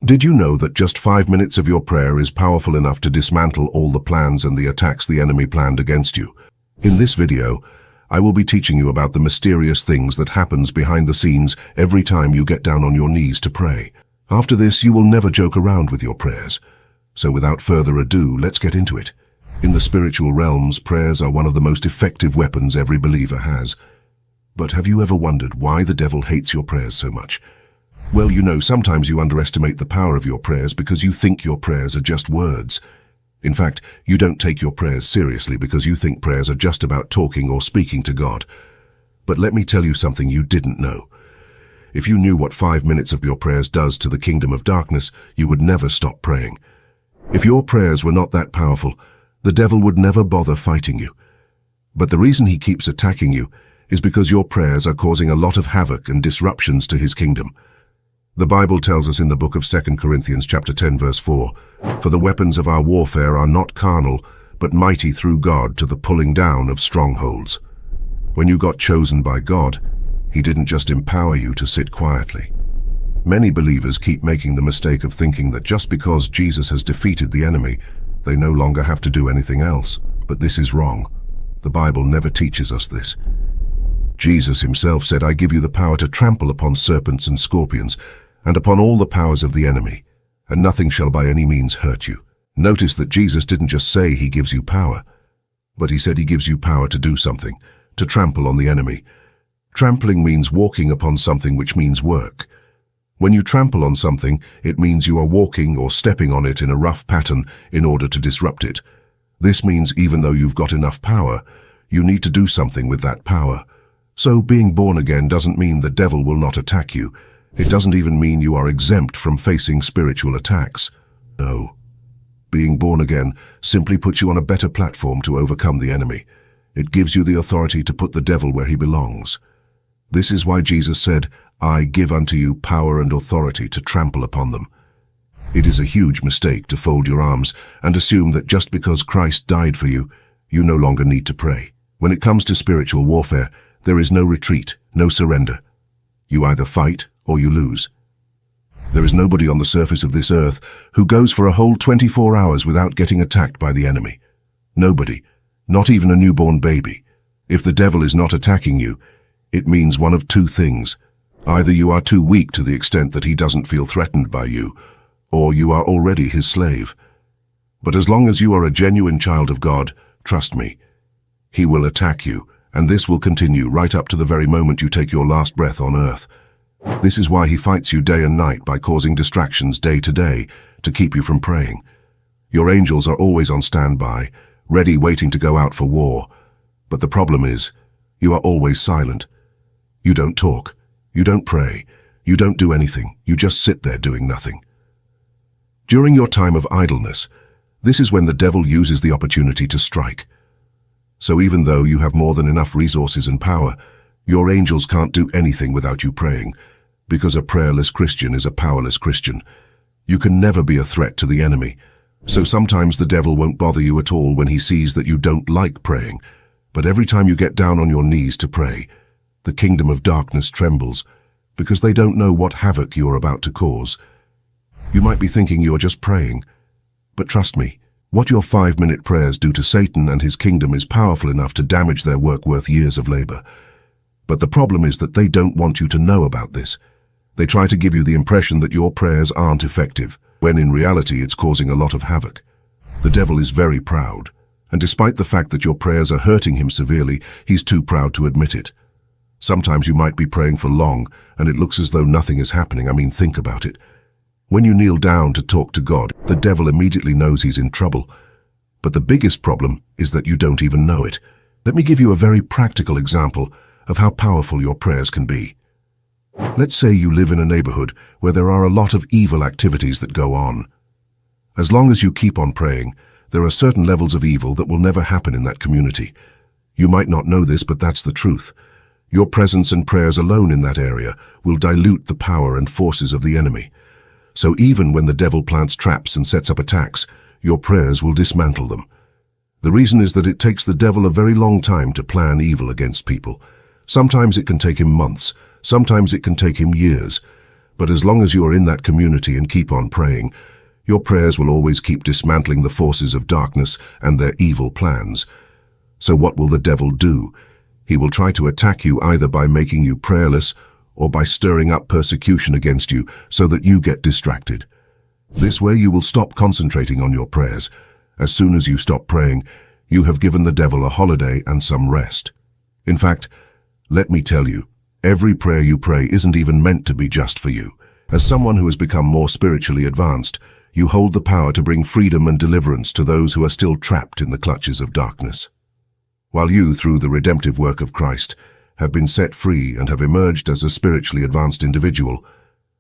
Did you know that just 5 minutes of your prayer is powerful enough to dismantle all the plans and the attacks the enemy planned against you? In this video, I will be teaching you about the mysterious things that happens behind the scenes every time you get down on your knees to pray. After this, you will never joke around with your prayers. So without further ado, let's get into it. In the spiritual realms, prayers are one of the most effective weapons every believer has. But have you ever wondered why the devil hates your prayers so much? Well, sometimes you underestimate the power of your prayers because you think your prayers are just words. In fact, you don't take your prayers seriously because you think prayers are just about talking or speaking to God. But let me tell you something you didn't know. If you knew what 5 minutes of your prayers does to the kingdom of darkness, you would never stop praying. If your prayers were not that powerful, the devil would never bother fighting you. But the reason he keeps attacking you is because your prayers are causing a lot of havoc and disruptions to his kingdom. The Bible tells us in the book of 2 Corinthians chapter 10 verse 4, "For the weapons of our warfare are not carnal, but mighty through God to the pulling down of strongholds." When you got chosen by God, he didn't just empower you to sit quietly. Many believers keep making the mistake of thinking that just because Jesus has defeated the enemy, they no longer have to do anything else. But this is wrong. The Bible never teaches us this. Jesus himself said, "I give you the power to trample upon serpents and scorpions, and upon all the powers of the enemy, and nothing shall by any means hurt you." Notice that Jesus didn't just say he gives you power, but he said he gives you power to do something, to trample on the enemy. Trampling means walking upon something, which means work. When you trample on something, it means you are walking or stepping on it in a rough pattern in order to disrupt it. This means even though you've got enough power, you need to do something with that power. So being born again doesn't mean the devil will not attack you. It doesn't even mean you are exempt from facing spiritual attacks. No. Being born again simply puts you on a better platform to overcome the enemy. It gives you the authority to put the devil where he belongs. This is why Jesus said, "I give unto you power and authority to trample upon them." It is a huge mistake to fold your arms and assume that just because Christ died for you, you no longer need to pray. When it comes to spiritual warfare, there is no retreat, no surrender. You either fight or you lose. There is nobody on the surface of this earth who goes for a whole 24 hours without getting attacked by the enemy. Nobody, not even a newborn baby. If the devil is not attacking you, it means one of two things. Either you are too weak to the extent that he doesn't feel threatened by you, or you are already his slave. But as long as you are a genuine child of God, trust me, he will attack you, and this will continue right up to the very moment you take your last breath on earth. This is why he fights you day and night by causing distractions day to day to keep you from praying. Your angels are always on standby, ready waiting to go out for war. But the problem is, you are always silent. You don't talk. You don't pray. You don't do anything. You just sit there doing nothing. During your time of idleness, this is when the devil uses the opportunity to strike. So even though you have more than enough resources and power, your angels can't do anything without you praying, because a prayerless Christian is a powerless Christian. You can never be a threat to the enemy. So sometimes the devil won't bother you at all when he sees that you don't like praying. But every time you get down on your knees to pray, the kingdom of darkness trembles, because they don't know what havoc you are about to cause. You might be thinking you are just praying, but trust me, what your 5-minute prayers do to Satan and his kingdom is powerful enough to damage their work worth years of labor. But the problem is that they don't want you to know about this. They try to give you the impression that your prayers aren't effective, when in reality it's causing a lot of havoc. The devil is very proud, and despite the fact that your prayers are hurting him severely, he's too proud to admit it. Sometimes you might be praying for long, and it looks as though nothing is happening. Think about it. When you kneel down to talk to God, the devil immediately knows he's in trouble. But the biggest problem is that you don't even know it. Let me give you a very practical example of how powerful your prayers can be. Let's say you live in a neighborhood where there are a lot of evil activities that go on. As long as you keep on praying, there are certain levels of evil that will never happen in that community. You might not know this, but that's the truth. Your presence and prayers alone in that area will dilute the power and forces of the enemy. So even when the devil plants traps and sets up attacks, your prayers will dismantle them. The reason is that it takes the devil a very long time to plan evil against people. Sometimes it can take him months, sometimes it can take him years. But as long as you are in that community and keep on praying, your prayers will always keep dismantling the forces of darkness and their evil plans. So what will the devil do? He will try to attack you either by making you prayerless or by stirring up persecution against you so that you get distracted. This way you will stop concentrating on your prayers. As soon as you stop praying, you have given the devil a holiday and some rest. In fact, let me tell you, every prayer you pray isn't even meant to be just for you. As someone who has become more spiritually advanced, you hold the power to bring freedom and deliverance to those who are still trapped in the clutches of darkness. While you, through the redemptive work of Christ, have been set free and have emerged as a spiritually advanced individual,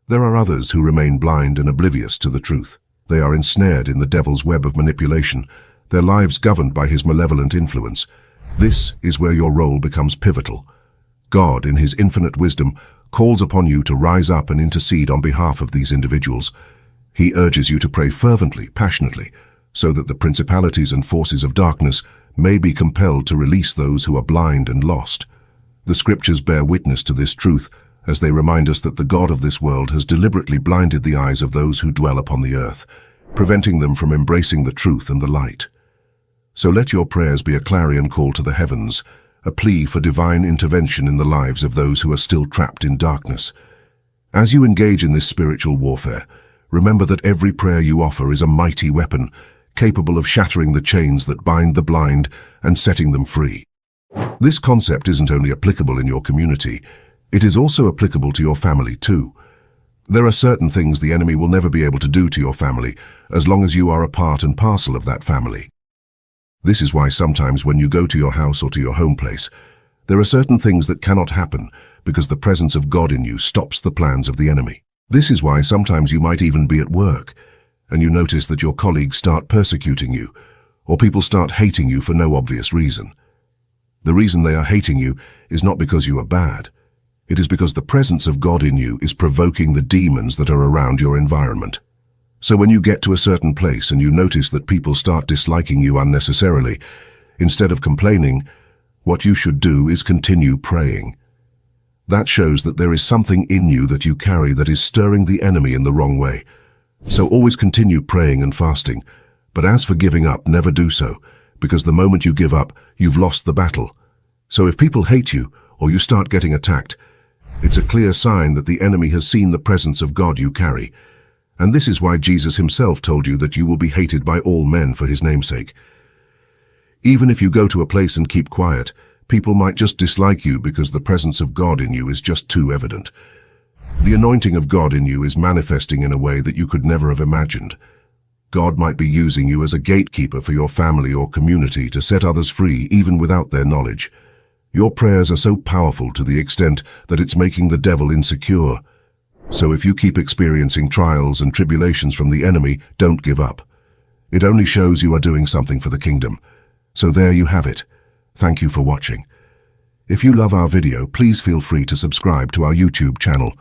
there are others who remain blind and oblivious to the truth. They are ensnared in the devil's web of manipulation, their lives governed by his malevolent influence. This is where your role becomes pivotal. God, in his infinite wisdom, calls upon you to rise up and intercede on behalf of these individuals. He urges you to pray fervently, passionately, so that the principalities and forces of darkness may be compelled to release those who are blind and lost. The scriptures bear witness to this truth as they remind us that the God of this world has deliberately blinded the eyes of those who dwell upon the earth, preventing them from embracing the truth and the light. So let your prayers be a clarion call to the heavens, a plea for divine intervention in the lives of those who are still trapped in darkness. As you engage in this spiritual warfare, remember that every prayer you offer is a mighty weapon, capable of shattering the chains that bind the blind and setting them free. This concept isn't only applicable in your community, it is also applicable to your family too. There are certain things the enemy will never be able to do to your family as long as you are a part and parcel of that family. This is why sometimes when you go to your house or to your home place, there are certain things that cannot happen because the presence of God in you stops the plans of the enemy. This is why sometimes you might even be at work and you notice that your colleagues start persecuting you or people start hating you for no obvious reason. The reason they are hating you is not because you are bad. It is because the presence of God in you is provoking the demons that are around your environment. So when you get to a certain place and you notice that people start disliking you unnecessarily, instead of complaining, what you should do is continue praying. That shows that there is something in you that you carry that is stirring the enemy in the wrong way. So always continue praying and fasting. But as for giving up, never do so, because the moment you give up, you've lost the battle. So if people hate you or you start getting attacked, it's a clear sign that the enemy has seen the presence of God you carry. And this is why Jesus himself told you that you will be hated by all men for his namesake. Even if you go to a place and keep quiet, people might just dislike you because the presence of God in you is just too evident. The anointing of God in you is manifesting in a way that you could never have imagined. God might be using you as a gatekeeper for your family or community to set others free even without their knowledge. Your prayers are so powerful to the extent that it's making the devil insecure. So if you keep experiencing trials and tribulations from the enemy, don't give up. It only shows you are doing something for the kingdom. So there you have it. Thank you for watching. If you love our video, please feel free to subscribe to our YouTube channel.